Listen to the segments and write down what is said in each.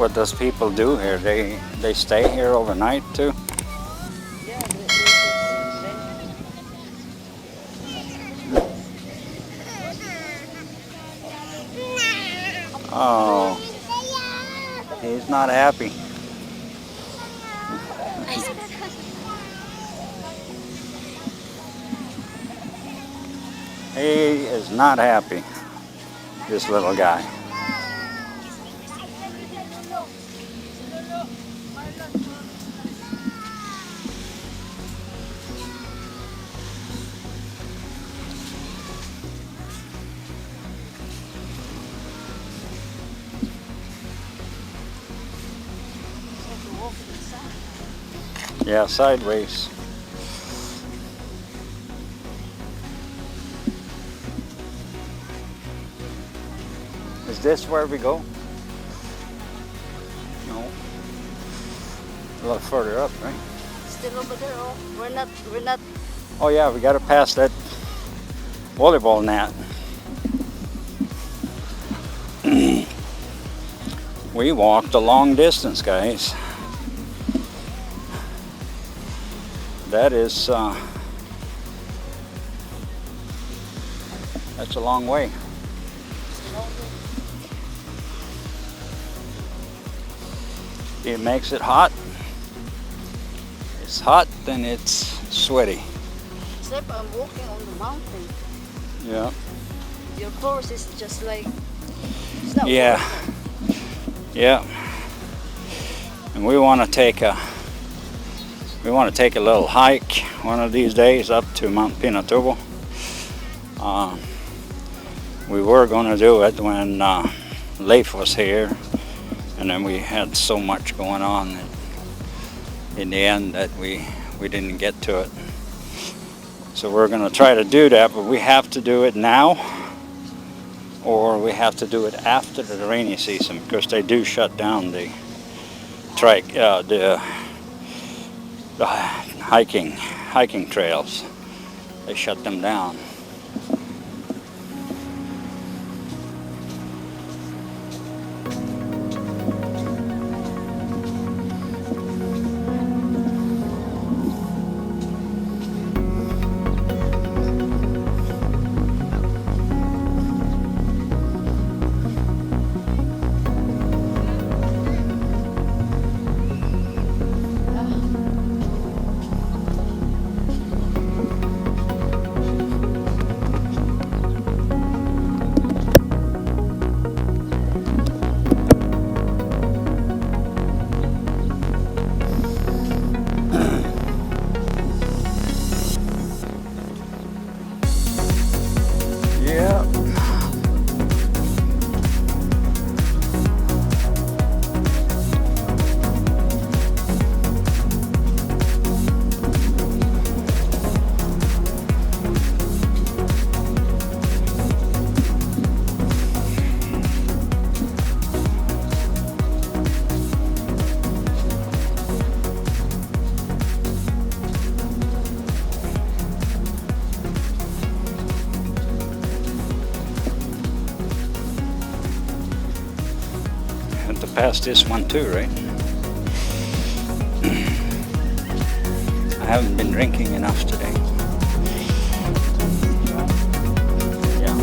what those people do here? They stay here overnight too? Yeah, Oh, he's not happy. He is not happy, this little guy. Yeah, sideways. Is this where we go? No. A little further up, right? still over there. Oh, we're not. Oh yeah, we gotta pass that volleyball net. We walked a long distance, guys. That is, that's a long way. It makes it hot. It's hot, then it's sweaty. Except I'm walking on the mountain. Yeah. Your course is just like, it's not Yeah. walking. Yeah. And we want to take a little hike one of these days up to Mount Pinatubo. We were going to do it when Leif was here, and then we had so much going on that in the end that we didn't get to it. So we're going to try to do that, but we have to do it now, or we have to do it after the rainy season, because they do shut down the hiking trails. They shut them down. Past this one too, right? I haven't been drinking enough today. Yeah.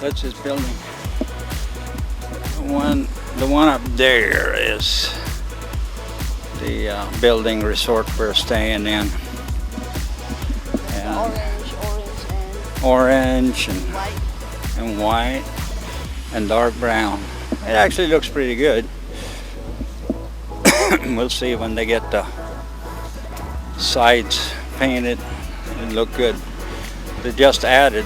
That's his building. the one up there is the building resort we're staying in. And orange and white. and white and dark brown. It actually looks pretty good. We'll see when they get the sides painted. It look good. They just added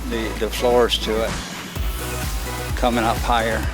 the floors to it, coming up higher.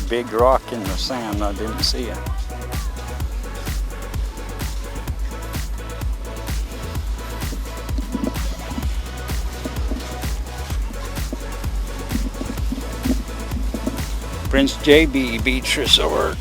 Big rock in the sand, I didn't see it. Prince JB Beach Resort.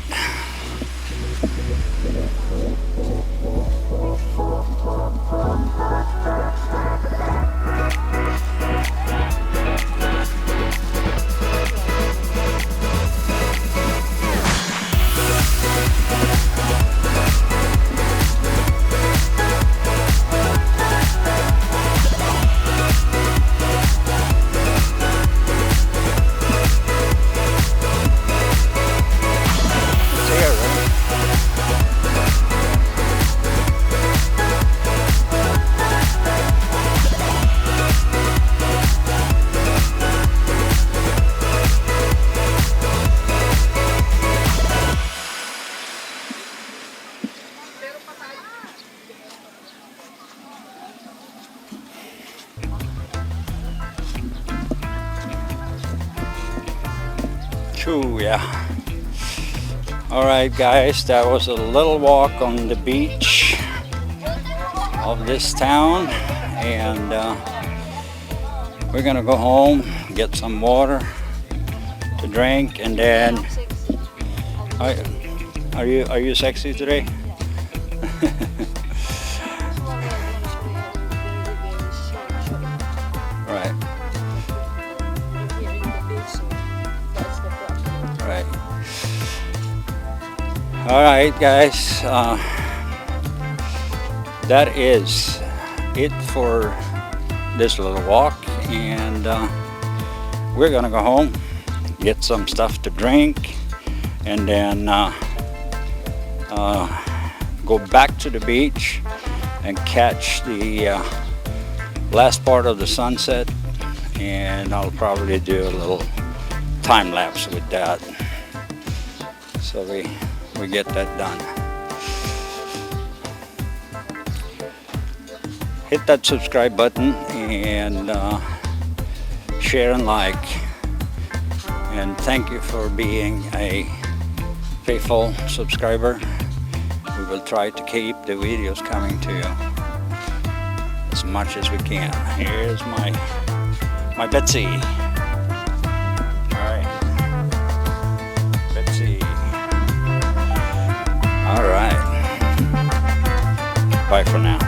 True, yeah. All right, guys, that was a little walk on the beach of this town, and we're gonna go home, get some water to drink, and then are you sexy today? Right. Right. All right, guys. That is it for this little walk, and we're gonna go home, get some stuff to drink, and then go back to the beach and catch the last part of the sunset, and I'll probably do a little time lapse with that, so we get that done. Hit that subscribe button and share and like, and thank you for being a faithful subscriber. We will try to keep the videos coming to you as much as we can. Here's my Betsy. Alright. Betsy. Alright. Bye for now.